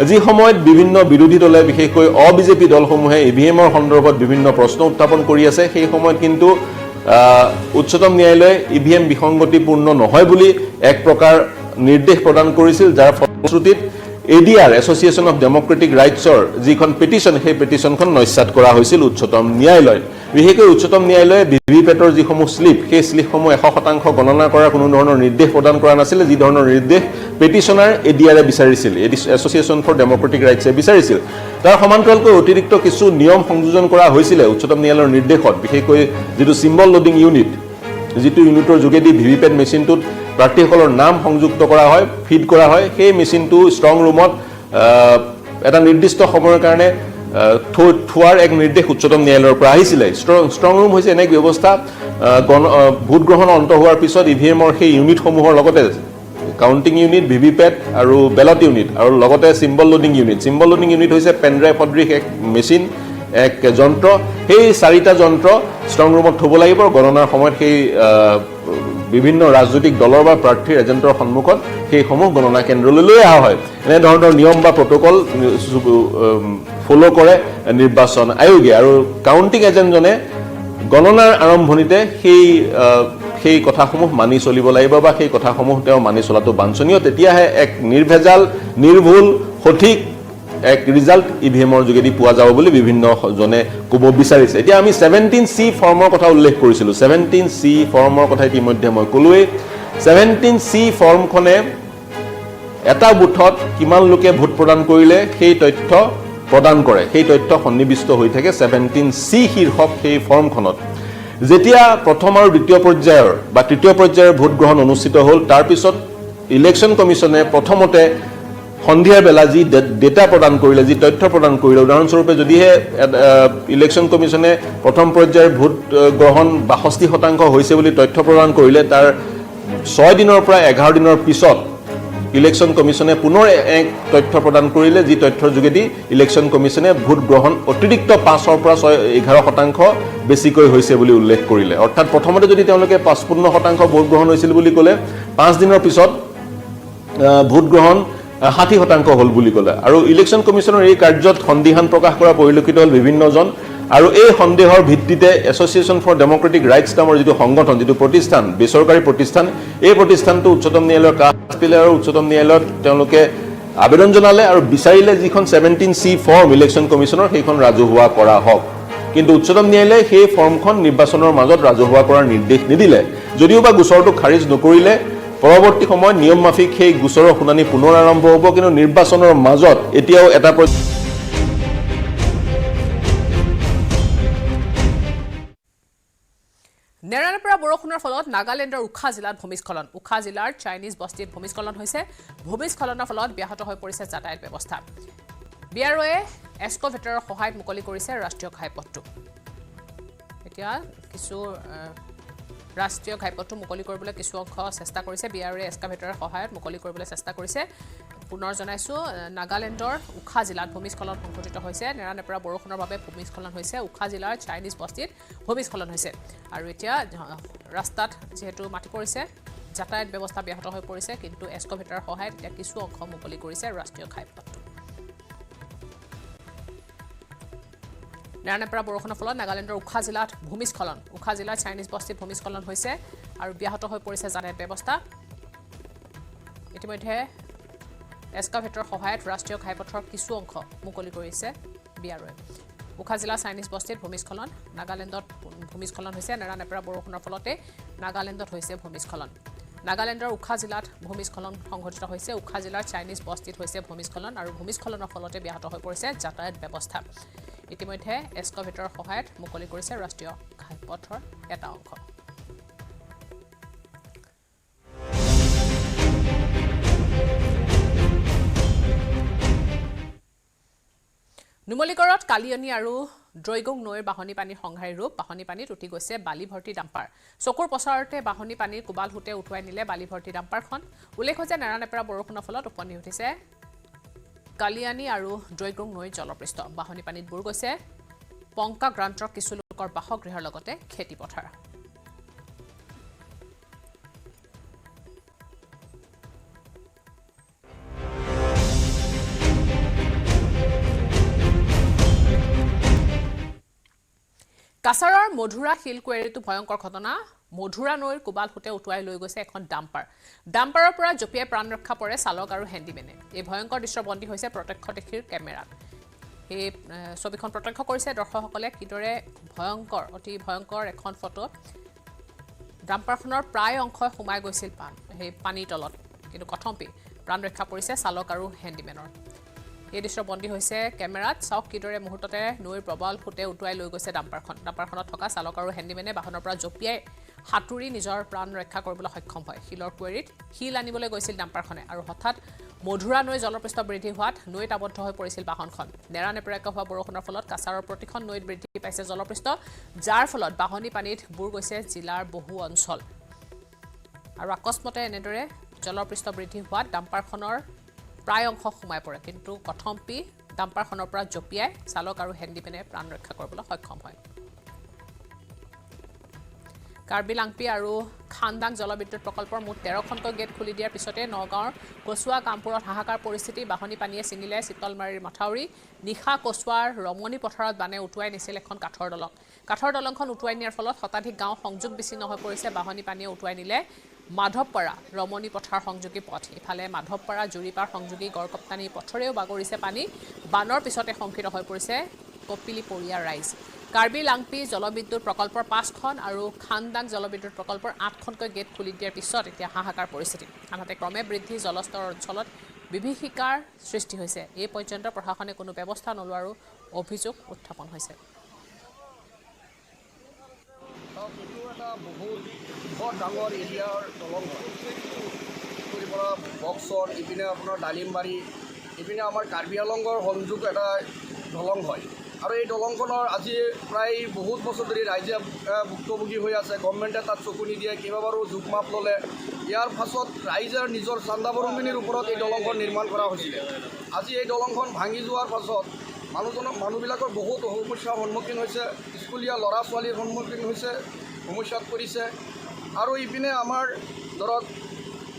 যি সময়ত বিভিন্ন বিৰোধী দলে বিশেষকৈ অবিজেপি দলসমূহে ইভিএমৰ সন্দৰ্ভত বিভিন্ন প্ৰশ্ন উত্থাপন কৰি আছে সেই সময়ত কিন্তু উচ্চতম ন্যায়ালয়ে ইভিএম বিসংগতিপূৰ্ণ নহয় বুলি এক প্ৰকাৰ নিৰ্দেশ প্ৰদান কৰিছিল যাৰ ফলশ্ৰুতিত ADR এছ'চিয়েশ্যন অফ ডেমক্ৰেটিক ৰাইটছৰ যিখন পেটিশ্যন সেই পেটিশ্যনখন নস্যাৎ কৰা হৈছিল উচ্চতম ন্যায়ালয় বিশেষকৈ উচ্চতম ন্যায়ালয়ে ভিভিপেটৰ যিসমূহ স্লিপ সেই স্লিপসমূহ 100% গণনা কৰাৰ কোনো ধৰণৰ নিৰ্দেশ প্ৰদান কৰা নাছিল যি ধৰণৰ নিৰ্দেশ পেটিশ্যনাৰ ADR বিচাৰিছিল এছ'চিয়েশ্যন ফৰ ডেমক্ৰেটিক ৰাইটছে বিচাৰিছিল তাৰ সমান্তৰালকৈ অতিৰিক্ত কিছু নিয়ম সংযোজন কৰা হৈছিল উচ্চতম ন্যায়ালয়ৰ নিৰ্দেশত বিশেষকৈ যিটো চিম্বল লোডিং ইউনিট যিটো ইউনিটৰ যোগেদি ভিভিপেট মেচিনটোত প্ৰাৰ্থীসকলৰ নাম সংযুক্ত কৰা হয় ফিড কৰা হয় সেই মেচিনটো ষ্ট্ৰং ৰুমত এটা নিৰ্দিষ্ট সময়ৰ কাৰণে থোৱাৰ এক নিৰ্দেশ উচ্চতম ন্যায়ালয়ৰ পৰা আহিছিলে ষ্ট্ৰং ৰুম হৈছে এনে ব্যৱস্থা ভোট গ্ৰহণ অন্ত হোৱাৰ পিছত ইভিএমৰ সেই ইউনিটসমূহৰ লগতে কাউন্টিং ইউনিট ভিভিপেট আৰু বেলট ইউনিট আৰু লগতে চিম্বল লোডিং ইউনিট হৈছে পেনড্ৰাইভ সদৃশ এক মেচিন এক যন্ত্ৰ সেই চাৰিটা যন্ত্ৰ ষ্ট্ৰং ৰুমত থব লাগিব গণনাৰ সময়ত সেই বিভিন্ন ৰাজনৈতিক দলৰ বা প্ৰাৰ্থীৰ এজেণ্টৰ সন্মুখত সেইসমূহ গণনা কেন্দ্ৰলৈ লৈ অহা হয় এনে ধৰণৰ নিয়ম বা প্ৰট'কল ফ'ল' কৰে নিৰ্বাচন আয়োগে আৰু কাউন্টিং এজেণ্টজনে গণনাৰ আৰম্ভণিতে সেই কথাসমূহ মানি চলিব লাগিব বা সেই কথাসমূহ তেওঁ মানি চলাটো বাঞ্ছনীয় তেতিয়াহে এক নিৰ্ভেজাল নিৰ্ভুল সঠিক এক ৰিজাল্ট ইভিএমৰ যোগেদি পোৱা যাব বুলি বিভিন্ন জনে ক'ব বিচাৰিছে এতিয়া আমি 17C ফৰ্মৰ কথা উল্লেখ কৰিছিলোঁ 17C ফৰ্মৰ কথা ইতিমধ্যে মই ক'লোৱেই 17C ফৰ্মখনে এটা বুথত কিমান লোকে ভোট প্ৰদান কৰিলে সেই তথ্য প্ৰদান কৰে সেই তথ্য সন্নিবিষ্ট হৈ থাকে 17C শীৰ্ষক সেই ফৰ্মখনত যেতিয়া প্ৰথম আৰু দ্বিতীয় পৰ্যায়ৰ বা তৃতীয় পৰ্যায়ৰ ভোট গ্ৰহণ অনুষ্ঠিত হ'ল তাৰ পিছত ইলেকশ্যন কমিছনে প্ৰথমতে সন্ধিয়া বেলা যি ডেটা প্ৰদান কৰিলে যি তথ্য প্ৰদান কৰিলে উদাহৰণস্বৰূপে যদিহে ইলেকশ্যন কমিছনে প্ৰথম পৰ্যায়ৰ ভোট গ্ৰহণ 62% হৈছে বুলি তথ্য প্ৰদান কৰিলে তাৰ 6 দিনৰ পৰা 11 দিনৰ পিছত ইলেকশ্যন কমিছনে পুনৰ এক তথ্য প্ৰদান কৰিলে যি তথ্যৰ যোগেদি ইলেকশ্যন কমিছনে ভোট গ্ৰহণ অতিৰিক্ত 5ৰ পৰা 11% বেছিকৈ হৈছে বুলি উল্লেখ কৰিলে অৰ্থাৎ প্ৰথমতে যদি তেওঁলোকে 55% ভোট গ্ৰহণ হৈছিল বুলি ক'লে 5 দিনৰ পিছত ভোট গ্ৰহণ 60% হ'ল বুলি ক'লে আৰু ইলেকশ্যন কমিছনৰ এই কাৰ্যত সন্দিহান প্ৰকাশ কৰা পৰিলক্ষিত হ'ল বিভিন্নজন আৰু এই সন্দেহৰ ভিত্তিতে এছ'চিয়েশ্যন ফৰ ডেমক্ৰেটিক ৰাইটছ নামৰ যিটো সংগঠন যিটো প্ৰতিষ্ঠান বেচৰকাৰী প্ৰতিষ্ঠান এই প্ৰতিষ্ঠানটো উচ্চতম ন্যায়ালয়ৰ কাষ চাপিলে আৰু উচ্চতম ন্যায়ালয়ত তেওঁলোকে আবেদন জনালে আৰু বিচাৰিলে যিখন 17C ফৰ্ম ইলেকশ্যন কমিছনৰ সেইখন ৰাজহুৱা কৰা হওক কিন্তু উচ্চতম ন্যায়ালয়ে সেই ফৰ্মখন নিৰ্বাচনৰ মাজত ৰাজহুৱা কৰাৰ নিৰ্দেশ নিদিলে যদিও বা গোচৰটো খাৰিজ নকৰিলে পৰৱৰ্তী সময়ত নিয়ম মাফিক সেই গোচৰৰ শুনানি পুনৰ আৰম্ভ হ'ব কিন্তু নিৰ্বাচনৰ মাজত এতিয়াও এটা নেৰাণৰ পৰা বৰষুণৰ ফলত নাগালেণ্ডৰ উখা জিলাত ভূমিস্খলন উখা জিলাৰ চাইনিজ বস্তিত ভূমিস্খলন হৈছে ভূমিস্খলনৰ ফলত ব্যাহত হৈ পৰিছে যাতায়াত ব্যৱস্থা বিআৰঅ'য়ে এস্কভেটৰৰ সহায়ত মুকলি কৰিছে ৰাষ্ট্ৰীয় ঘাইপথটো এতিয়া কিছু ৰাষ্ট্ৰীয় ঘাইপথটো মুকলি কৰিবলৈ কিছু অংশ চেষ্টা কৰিছে BRA এক্সকাভেটৰৰ সহায়ত মুকলি কৰিবলৈ চেষ্টা কৰিছে পুনৰ জনাইছো নাগালেণ্ডৰ উখা জিলাত ভূমিস্খলন সংঘটিত হৈছে নেৰানেপেৰা বৰষুণৰ বাবে ভূমিস্খলন হৈছে উখা জিলাৰ চাইনিজ বস্তিত ভূমিস্খলন হৈছে আৰু এতিয়া ৰাস্তাত যেহেতু মাটি পৰিছে যাতায়াত ব্যৱস্থা ব্যাহত হৈ পৰিছে কিন্তু এক্সকাভেটৰৰ সহায়ত এতিয়া কিছু অংশ মুকলি কৰিছে ৰাষ্ট্ৰীয় ঘাইপথটো নেৰানেপেৰা বৰষুণৰ ফলত নাগালেণ্ডৰ উখা জিলাত ভূমিস্খলন উখা জিলাৰ চাইনিজ বস্তিত ভূমিস্খলন হৈছে আৰু ব্যাহত হৈ পৰিছে যাতায়াত ব্যৱস্থা ইতিমধ্যে এক্সকাভেটৰৰ সহায়ত ৰাষ্ট্ৰীয় ঘাইপথৰ কিছু অংশ মুকলি কৰিছে BRA উখা জিলা চাইনিজ বস্তিত ভূমিস্খলন নাগালেণ্ডত ভূমিস্খলন হৈছে নেৰানেপেৰা বৰষুণৰ ফলতে নাগালেণ্ডত হৈছে ভূমিস্খলন নাগালেণ্ডৰ উখা জিলাত ভূমিস্খলন সংঘটিত হৈছে উখা জিলাৰ চাইনিজ বস্তিত হৈছে ভূমিস্খলন আৰু ভূমিস্খলনৰ ফলতে ব্যাহত হৈ পৰিছে যাতায়াত ব্যৱস্থা ইতিমধ্যে এক্সকাভেটৰৰ সহায়ত মুকলি কৰিছে ৰাষ্ট্ৰীয় ঘাইপথৰ এটা অংশ নুমলীগড়ত কালিয়নী আৰু ড্ৰৈগং নৈৰ বাহনী পানীৰ সংঘাৰী ৰূপ বাহনী পানীত উঠি গৈছে বালি ভৰ্তি ডাম্পাৰ চকুৰ পচাৰতে বাহনী পানীৰ কোবাল হুতে উঠুৱাই নিলে বালি ভৰ্তি ডাম্পাৰখন উল্লেখ্য যে নেৰানেপেৰা বৰষুণৰ ফলত উপনী উঠিছে কালিয়ানী আৰু ড্ৰৈগং নৈৰ জলপৃষ্ঠ বাহনী পানীত বুৰ গৈছে পংকা গ্ৰান্টৰ কিছু লোকৰ বাসগৃহৰ লগতে খেতি পথাৰ কাছাৰৰ মধুৰা শিল কুৱেৰীটো ভয়ংকৰ ঘটনা মধুৰা নৈৰ কোবাল হুতে উঠুৱাই লৈ গৈছে এখন ডাম্পাৰৰ পৰা জপিয়াই প্ৰাণ ৰক্ষা পৰে চালক আৰু হেণ্ডিমেনে এই ভয়ংকৰ দৃশ্য বন্দী হৈছে প্ৰত্যক্ষদৰ্শীৰ কেমেৰাত এই ছবিখন প্ৰত্যক্ষ কৰিছে দৰ্শকসকলে কিদৰে অতি ভয়ংকৰ এখন ফটো ডাম্পাৰখনৰ প্ৰায় অংশ সোমাই গৈছিল সেই পানীৰ তলত কিন্তু কথম্পি প্ৰাণ ৰক্ষা পৰিছে চালক আৰু হেণ্ডিমেনৰ এই দৃশ্য বন্দী হৈছে কেমেৰাত চাওক কিদৰে মুহূৰ্ততে নৈৰ প্ৰবল ফুটে উটুৱাই লৈ গৈছে ডাম্পাৰখনত থকা চালক আৰু হেণ্ডিমেনে বাহনৰ পৰা জপিয়াই হাতুৰি নিজৰ প্ৰাণ ৰক্ষা কৰিবলৈ সক্ষম হয় শিলৰ কুৱেৰীত শিল আনিবলৈ গৈছিল ডাম্পাৰখনে আৰু হঠাৎ মধুৰা নৈ জলপৃষ্ঠ বৃদ্ধি হোৱাত নৈত আবদ্ধ হৈ পৰিছিল বাহনখন নেৰানেপেৰাকৈ হোৱা বৰষুণৰ ফলত কাছাৰৰ প্ৰতিখন নৈত বৃদ্ধি পাইছে জলপৃষ্ঠ যাৰ ফলত বাহনী পানীত বুৰ গৈছে জিলাৰ বহু অঞ্চল আৰু আকস্মাতে এনেদৰে জলপৃষ্ঠ বৃদ্ধি হোৱাত ডাম্পাৰখনৰ প্ৰায় অংশ সোমাই পৰে কিন্তু কথম্পি ডাম্পাৰখনৰ পৰা জপিয়াই চালক আৰু হেণ্ডিমেনে প্ৰাণ ৰক্ষা কৰিবলৈ সক্ষম হয় কাৰ্বি লাংপি আৰু খানদাং জলবিদ্যুৎ প্ৰকল্পৰ মুঠ 13খনকৈ গেট খুলি দিয়াৰ পিছতে নগাঁৱৰ কচুৱা কামপুৰত হাহাকাৰ পৰিস্থিতি বাহনী পানীয়ে ছিঙিলে চিতলমাৰীৰ মথাউৰি নিশা কচুৱাৰ ৰমণী পথাৰত বানে উটুৱাই নিছিল এখন কাঠৰ দলংখন উটুৱাই নিয়াৰ ফলত শতাধিক গাঁও সংযোগ বিচ্ছিন্ন হৈ পৰিছে বাহনী পানীয়ে উটুৱাই নিলে মাধৱপাৰা ৰমণী পথাৰ সংযোগী পথ ইফালে মাধৱপাৰা জুৰিপাৰ সংযোগী গড়কপ্তানি পথৰেও বাগৰিছে পানী বানৰ পিছতে শংকিত হৈ পৰিছে কপিলি পৰিয়াৰ ৰাইজ কাৰ্বি লাংপি জলবিদ্যুৎ প্ৰকল্পৰ 5খন আৰু খানদাং জলবিদ্যুৎ প্ৰকল্পৰ 8খনকৈ গেট খুলি দিয়াৰ পিছত এতিয়া হাহাকাৰ পৰিস্থিতি আনহাতে ক্ৰমে বৃদ্ধি জলস্তৰ অঞ্চলত বিভীষিকাৰ সৃষ্টি হৈছে এই পৰ্যন্ত প্ৰশাসনে কোনো ব্যৱস্থা নলোৱাৰো অভিযোগ উত্থাপন হৈছে বহুত ডাঙৰ এৰিয়াৰ দলং পৰা বক্সৰ ইপিনে আপোনাৰ ডালিমবাৰী ইপিনে আমাৰ কাৰ্বি আংলঙৰ সংযোগ এটা দলং হয় আৰু এই দলংখনৰ আজি প্ৰায় বহুত বছৰ ধৰি ৰাইজে ভুক্তভোগী হৈ আছে গভৰ্ণমেণ্টে তাত চকু নিদিয়ে কেইবাবাৰো জোখ মাপ ল'লে ইয়াৰ পাছত ৰাইজে নিজৰ চান্দা বৰঙণিৰ ওপৰত এই দলংখন নিৰ্মাণ কৰা হৈছিলে আজি এই দলংখন ভাঙি যোৱাৰ পাছত মানুহবিলাকৰ বহুত সমস্যাৰ সন্মুখীন হৈছে স্কুলীয়া ল'ৰা ছোৱালীৰ সন্মুখীন হৈছে সমস্যাত পৰিছে আৰু ইপিনে আমাৰ ধৰক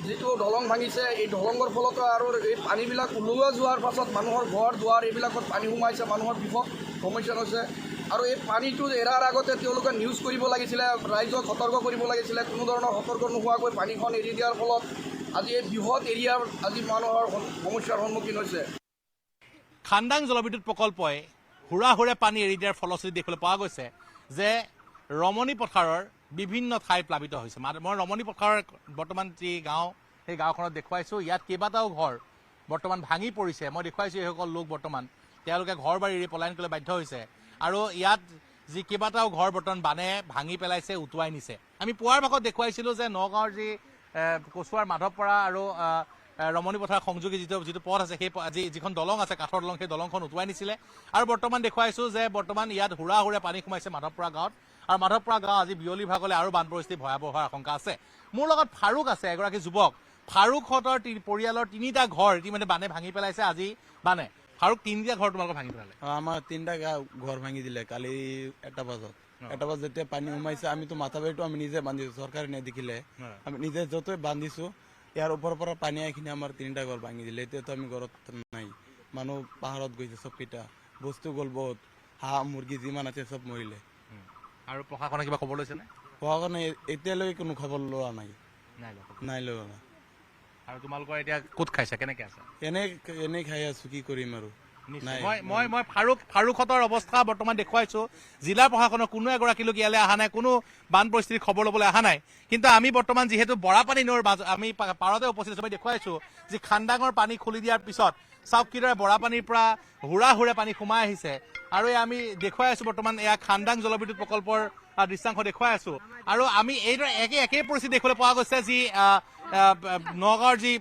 যিটো দলং ভাঙিছে এই দলঙৰ ফলতো আৰু এই পানীবিলাক ওলোৱা যোৱাৰ পাছত মানুহৰ ঘৰ দুৱাৰ এইবিলাকত পানী সোমাইছে মানুহৰ বৃহৎ সমস্যা হৈছে আৰু এই পানীটো এৰাৰ আগতে তেওঁলোকে নিউজ কৰিব লাগিছিলে ৰাইজক সতৰ্ক কৰিব লাগিছিলে কোনো ধৰণৰ সতৰ্ক নোহোৱাকৈ পানীখন এৰি দিয়াৰ ফলত আজি এই বৃহৎ এৰিয়াৰ আজি মানুহৰ সমস্যাৰ সন্মুখীন হৈছে খানদাং জলবিদ্যুৎ প্ৰকল্পই হুৰা পানী এৰি দিয়াৰ ফলশ্ৰুতি দেখিবলৈ পোৱা গৈছে যে ৰমণী পথাৰৰ বিভিন্ন ঠাই প্লাবিত হৈছে মই ৰমণী পথাৰৰ বৰ্তমান যি গাঁও সেই গাঁওখনত দেখুৱাইছোঁ ইয়াত কেইবাটাও ঘৰ বৰ্তমান ভাঙি পৰিছে মই দেখুৱাইছোঁ এইসকল লোক বৰ্তমান তেওঁলোকে ঘৰ বাৰী এৰি পলায়ন কৰিবলৈ বাধ্য হৈছে আৰু ইয়াত যি কেইবাটাও ঘৰ বৰ্তমান বানে ভাঙি পেলাইছে উটুৱাই নিছে আমি পুৱাৰ ভাগত দেখুৱাইছিলোঁ যে নগাঁৱৰ যি কচুৱাৰ মাধৱপাৰা আৰু ৰমণী পথাৰ সংযোগী যিটো পথ আছে সেই যিখন দলং আছে কাঠৰ দলং সেই দলংখন উটুৱাই নিছিলে আৰু বৰ্তমান দেখুৱাইছোঁ যে বৰ্তমান ইয়াত হুৰা হুৰে পানী সোমাইছে মাধৱপুৰা গাঁৱত আৰু মাধৱপুৰা গাঁও আজি বিয়লি ভাগলৈ আৰু বান পৰিস্থিতি ভয়াৱহ হোৱাৰ আশংকা আছে মোৰ লগত ফাৰুক আছে এগৰাকী যুৱক ফাৰুকহঁতৰ পৰিয়ালৰ 3টা ঘৰ ইতিমধ্যে বানে ভাঙি পেলাইছে আজি বানে ফাৰুক 3টা ঘৰ তোমালোকৰ ভাঙি পেলালে আমাৰ 3টা ঘৰ ভাঙি দিলে কালি 1টা বজাত যেতিয়া পানী সোমাইছে আমিতো মাথা বাৰীটো আমি নিজে বান্ধিছো চৰকাৰে নেদেখিলে আমি নিজে য'তে বান্ধিছো ইয়াৰ ওপৰৰ পৰা পানী আহি আমাৰ 3টা ঘৰ ভাঙি দিলে এতিয়াতো আমি ঘৰত নাই মানুহ পাহাৰত গৈছে চব কেইটা বস্তু গ'ল বহুত হাঁহ মুৰ্গী যিমান আছে চব মৰিলে আৰু প্ৰশাসনে কিবা খবৰ লৈছে নে প্ৰশাসনে এতিয়ালৈকে কোনো খবৰ লোৱা নাই লোৱা আৰু তোমালোকৰ এতিয়া ক'ত খাইছা কেনেকে আছে এনেই খাই আছো কি কৰিম আৰু মই ফাৰুকহঁতৰ অৱস্থা বৰ্তমান দেখুৱাইছো জিলা প্ৰশাসনৰ কোনো এগৰাকী লোক ইয়ালৈ অহা নাই কোনো বান পৰিস্থিতিৰ খবৰ ল'বলৈ অহা নাই কিন্তু আমি বৰ্তমান যিহেতু বৰাপানী নৈৰ আমি পাৰতে উপস্থিত আছো দেখুৱাইছো যে খান্দাঙৰ পানী খুলি দিয়াৰ পিছত চাওক কিদৰে বৰাপানীৰ পৰা হুৰা হুৰে পানী সোমাই আহিছে আৰু আমি দেখুৱাই আছো বৰ্তমান এয়া খান্দাং জলবিদ্যুৎ প্ৰকল্পৰ দৃশ্যাংশ দেখুৱাই আছো আৰু আমি এইদৰে একে পৰিস্থিতি দেখিবলৈ পোৱা গৈছে যি নগাঁৱৰ যি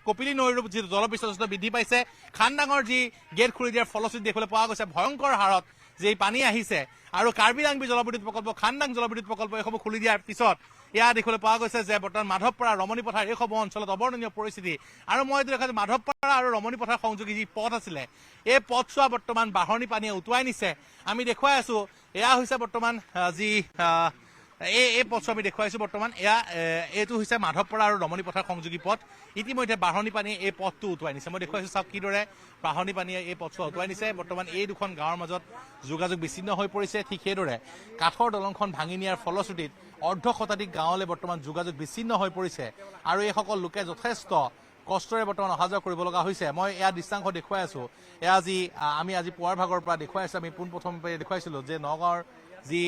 কপিলী নৈৰ যি জলপৃষ্ঠ বৃদ্ধি পাইছে খান্দাঙৰ যি গেট খুলি দিয়াৰ ফলশ্ৰুতি দেখিবলৈ পোৱা গৈছে ভয়ংকৰ হাৰত যে পানী আহিছে আৰু কাৰ্বি আংবি জলবিদ্যুৎ প্ৰকল্প খান্দাং জলবিদ্যুৎ প্ৰকল্প এইসমূহ খুলি দিয়াৰ পিছত এয়া দেখিবলৈ পোৱা গৈছে যে বৰ্তমান মাধৱপাৰা ৰমণী পথাৰ এইসমূহ অঞ্চলত অৱৰ্ণনীয় পৰিস্থিতি আৰু মই দেখা মাধৱপাৰা আৰু ৰমণী পথাৰ সংযোগী যি পথ আছিলে এই পথছোৱা বৰ্তমান বাঢ়নী পানীয়ে উটুৱাই নিছে আমি দেখুৱাই আছো এয়া হৈছে বৰ্তমান যি এই পথছোৱা আমি দেখুৱাইছো বৰ্তমান এইটো হৈছে মাধৱপাৰা আৰু ৰমণী পথাৰ সংযোগী পথ ইতিমধ্যে বাঢ়নী পানীয়ে এই পথটো উটুৱাই নিছে মই দেখুৱাইছো চাওক কিদৰে বাঢ়নী পানীয়ে এই পথছোৱা উটুৱাই নিছে বৰ্তমান এই দুখন গাঁৱৰ মাজত যোগাযোগ বিচ্ছিন্ন হৈ পৰিছে ঠিক সেইদৰে কাঠৰ দলংখন ভাঙি নিয়াৰ ফলশ্ৰুতিত অৰ্ধ শতাধিক গাঁৱলৈ বৰ্তমান যোগাযোগ বিচ্ছিন্ন হৈ পৰিছে আৰু এইসকল লোকে যথেষ্ট কষ্টৰে বৰ্তমান অহা যোৱা কৰিব লগা হৈছে মই এয়া দৃশ্যাংশ দেখুৱাই আছো এয়া যি আমি আজি পুৱাৰ ভাগৰ পৰা দেখুৱাই আছো আমি পোনপ্ৰথম দেখুৱাইছিলো যে নগাঁৱৰ যি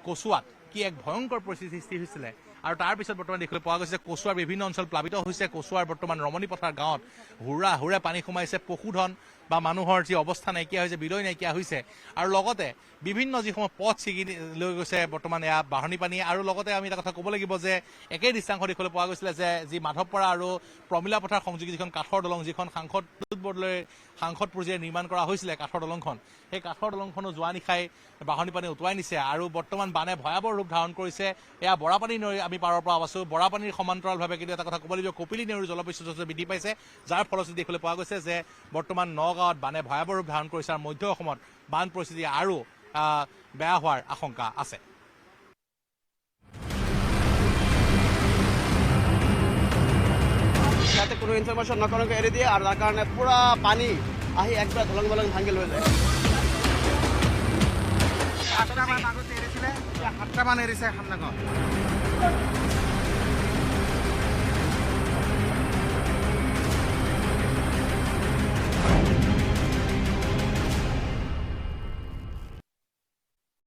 কচুৱাত কি এক ভয়ংকৰ পৰিস্থিতি সৃষ্টি হৈছিলে আৰু তাৰ পিছত বৰ্তমান দেখিবলৈ পোৱা গৈছে কচুৱাৰ বিভিন্ন অঞ্চল প্লাবিত হৈছে কচুৱাৰ বৰ্তমান ৰমণী পথাৰ গাঁৱত হুৰা হুৰে পানী সোমাইছে পশুধন বা মানুহৰ যি অৱস্থা নাইকিয়া হৈছে বিলৈ নাইকিয়া হৈছে আৰু লগতে বিভিন্ন যিসমূহ পথ ছিগি লৈ গৈছে বৰ্তমান এয়া বাঢ়নী পানী আৰু লগতে আমি এটা কথা ক'ব লাগিব যে একেই দৃশ্যাংশ দেখিবলৈ পোৱা গৈছিলে যে যি মাধৱপাৰা আৰু প্ৰমিলা পথাৰ সংযোগী যিখন কাঠৰ দলং যিখন সাংসদ পৰ্যায়ে নিৰ্মাণ কৰা হৈছিলে কাঠৰ দলংখন সেই কাঠৰ দলংখনো যোৱা নিশাই বাঢ়নী পানী উটুৱাই নিছে আৰু বৰ্তমান বানে ভয়াৱহ ৰূপ ধাৰণ কৰিছে এয়া বৰাপানী নৈ আমি পাৰৰ পৰা আছো বৰাপানীৰ সমান্তৰালভাৱে কিন্তু এটা কথা ক'ব লাগিব কপিলী নৈৰ জলপৃষ্ঠ বৃদ্ধি পাইছে যাৰ ফলশ্ৰুতি দেখিবলৈ পোৱা গৈছে যে বৰ্তমান নগাঁৱত বানে ভয়াৱহ ৰূপ ধাৰণ কৰিছে আৰু মধ্য অসমত বান পৰিস্থিতি আৰু বেয়া হোৱাৰ আশংকা আছে যাতে কোনো ইনফৰমেশন নকৰাকৈ এৰি দিয়ে আৰু তাৰ কাৰণে পুৰা পানী আহি একবাৰ ধলং বলং ভাঙি লৈ যায় 8টা মান আগতে এৰিছিলে 7টা মান এৰিছে খান্দাঙত